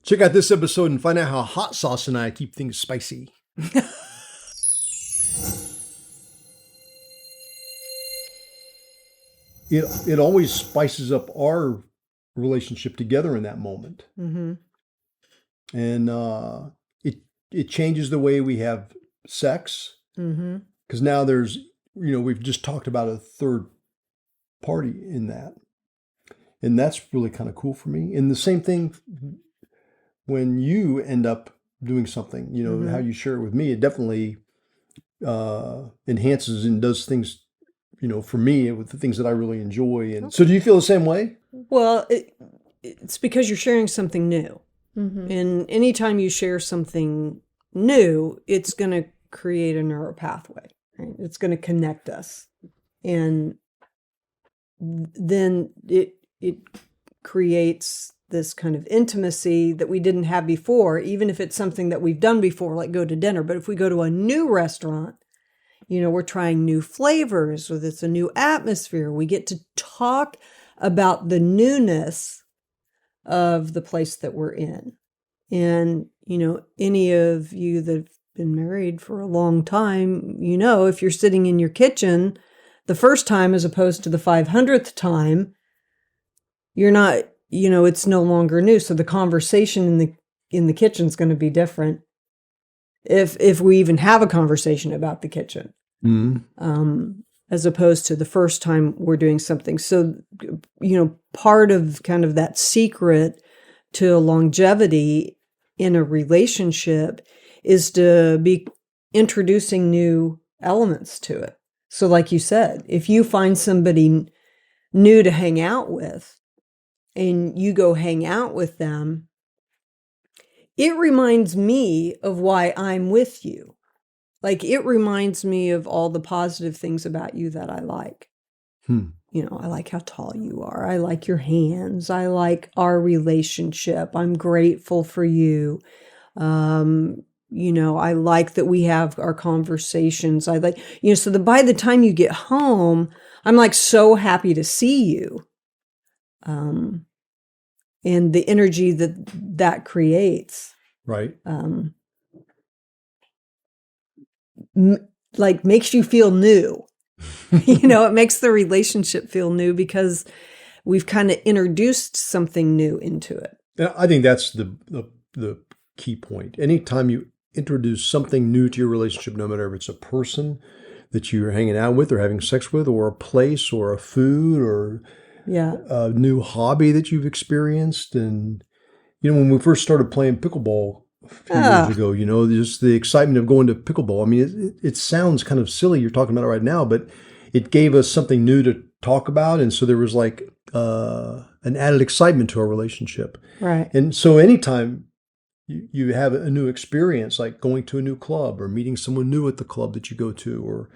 Check out this episode and find out how hot sauce and I keep things spicy. It always spices up our relationship together in that moment. Mm-hmm. And it changes the way we have sex. Mm-hmm. Because now there's, we've just talked about a third party in that. And that's really kind of cool for me. And the same thing when you end up doing something, Mm-hmm. how you share it with me, it definitely enhances and does things, for me with the things that I really enjoy. And so do you feel the same way? Well, it's because you're sharing something new. Mm-hmm. And anytime you share something new, it's going to create a neural pathway. Right? It's going to connect us. And then it creates this kind of intimacy that we didn't have before, even if it's something that we've done before, like go to dinner. But if we go to a new restaurant, we're trying new flavors, or it's a new atmosphere. We get to talk about the newness of the place that we're in. And, any of you that have been married for a long time, if you're sitting in your kitchen the first time as opposed to the 500th time, you're not, it's no longer new. So the conversation in the kitchen is going to be different. If we even have a conversation about the kitchen, as opposed to the first time we're doing something. So, part of kind of that secret to longevity in a relationship is to be introducing new elements to it. So like you said, if you find somebody new to hang out with and you go hang out with them, it reminds me of why I'm with you. Like, it reminds me of all the positive things about you that I like. I like how tall you are. I like your hands. I like our relationship. I'm grateful for you. I like that we have our conversations. I like, so that by the time you get home, I'm like so happy to see you. And the energy that creates. Right. Makes you feel new. It makes the relationship feel new because we've kind of introduced something new into it. And I think that's the key point. Anytime you introduce something new to your relationship, no matter if it's a person that you're hanging out with or having sex with, or a place or a food or a new hobby that you've experienced. And, when we first started playing pickleball a few years ago, just the excitement of going to pickleball. I mean, it sounds kind of silly you're talking about it right now, but it gave us something new to talk about. And so there was like an added excitement to our relationship. Right. And so anytime you have a new experience, like going to a new club or meeting someone new at the club that you go to, or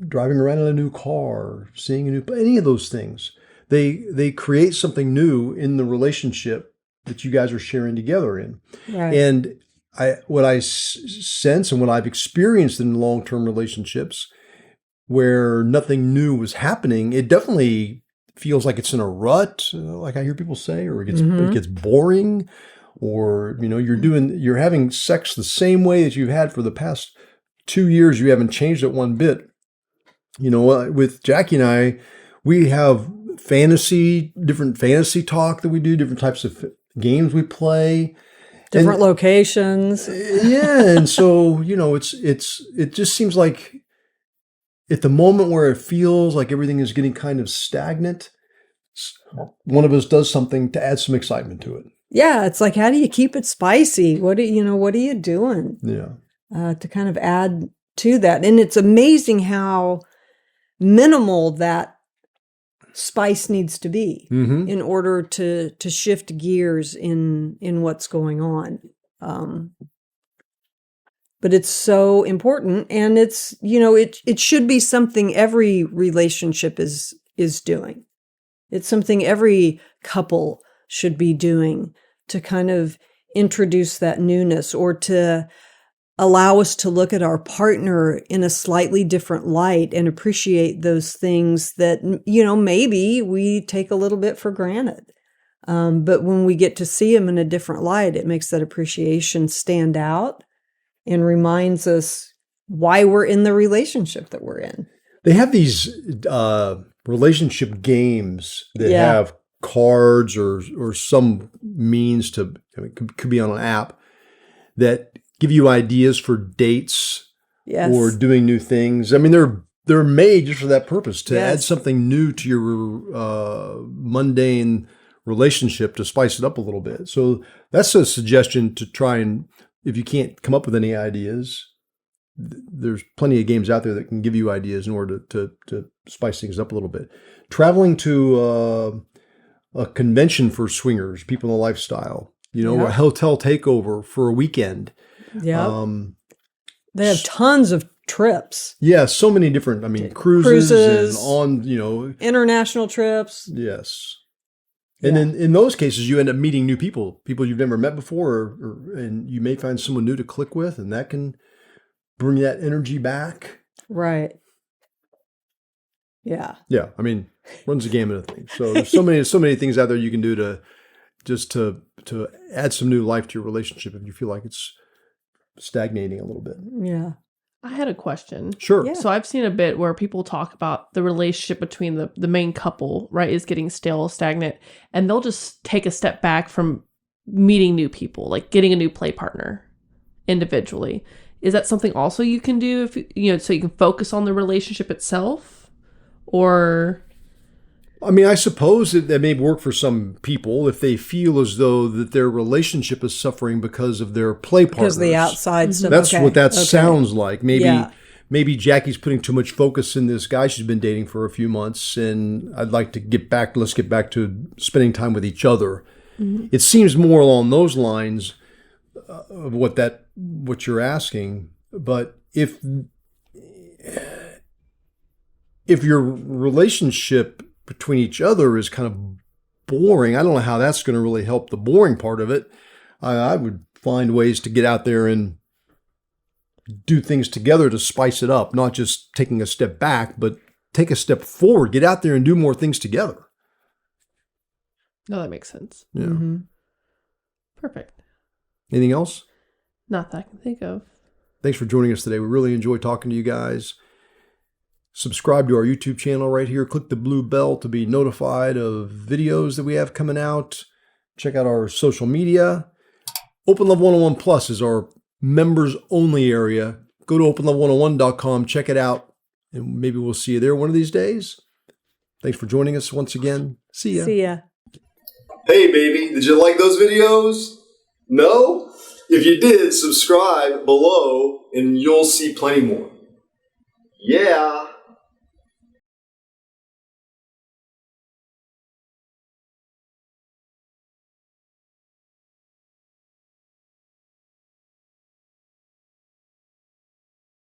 driving around in a new car, seeing any of those things, they create something new in the relationship that you guys are sharing together in. Right. And what I sense and what I've experienced in long-term relationships where nothing new was happening, it definitely feels like it's in a rut, like I hear people say, or it gets boring, or you're having sex the same way that you've had for the past 2 years. You haven't changed it one bit. With Jackie and I, we have different fantasy talk that we do, different types of games we play. Different locations. Yeah. And so, it just seems like at the moment where it feels like everything is getting kind of stagnant, one of us does something to add some excitement to it. Yeah. It's like, how do you keep it spicy? What are you doing? Yeah. To kind of add to that. And it's amazing how minimal that spice needs to be in order to shift gears in what's going on. But it's so important, and it's, it should be something every relationship is doing. It's something every couple should be doing to kind of introduce that newness, or to allow us to look at our partner in a slightly different light and appreciate those things that, maybe we take a little bit for granted. But when we get to see them in a different light, it makes that appreciation stand out and reminds us why we're in the relationship that we're in. They have these relationship games that Yeah. have cards or some means to, I mean, could be on an app that give you ideas for dates Yes. or doing new things. I mean, they're made just for that purpose, to add Yes. something new to your mundane relationship, to spice it up a little bit. So that's a suggestion to try, and if you can't come up with any ideas, there's plenty of games out there that can give you ideas in order to spice things up a little bit. Traveling to a convention for swingers, people in the lifestyle, Yeah. a hotel takeover for a weekend. Yeah. They have tons of trips, Yeah, so many different, cruises Cruises. and on, international trips. yes. And Yeah. then in those cases, you end up meeting new people you've never met before, and you may find someone new to click with, and that can bring that energy back. Right. Yeah. Yeah, runs the gamut of things. So there's so many things out there you can do to add some new life to your relationship if you feel like it's stagnating a little bit. Yeah. I had a question. Sure. Yeah. So I've seen a bit where people talk about the relationship between the main couple, right, is getting stale, stagnant, and they'll just take a step back from meeting new people, like getting a new play partner individually. Is that something also you can do if so you can focus on the relationship itself? Or I suppose that may work for some people if they feel as though that their relationship is suffering because of their play partners. Because the outside stuff. That's Okay. what that Okay. sounds like. Yeah. Maybe Jackie's putting too much focus in this guy she's been dating for a few months, and let's get back to spending time with each other. Mm-hmm. It seems more along those lines of what you're asking. But if your relationship between each other is kind of boring, I don't know how that's going to really help the boring part of it. I would find ways to get out there and do things together to spice it up, not just taking a step back, but take a step forward. Get out there and do more things together. no, that makes sense. Yeah. Mm-hmm. Perfect. Anything else? Not that I can think of. Thanks for joining us today. We really enjoy talking to you guys. Subscribe to our YouTube channel right here. Click the blue bell to be notified of videos that we have coming out. Check out our social media. Open Love 101 Plus is our members only area. Go to openlove101.com, check it out, and maybe we'll see you there one of these days. Thanks for joining us once again. See ya. See ya. Hey, baby, did you like those videos? No? If you did, subscribe below and you'll see plenty more. Yeah.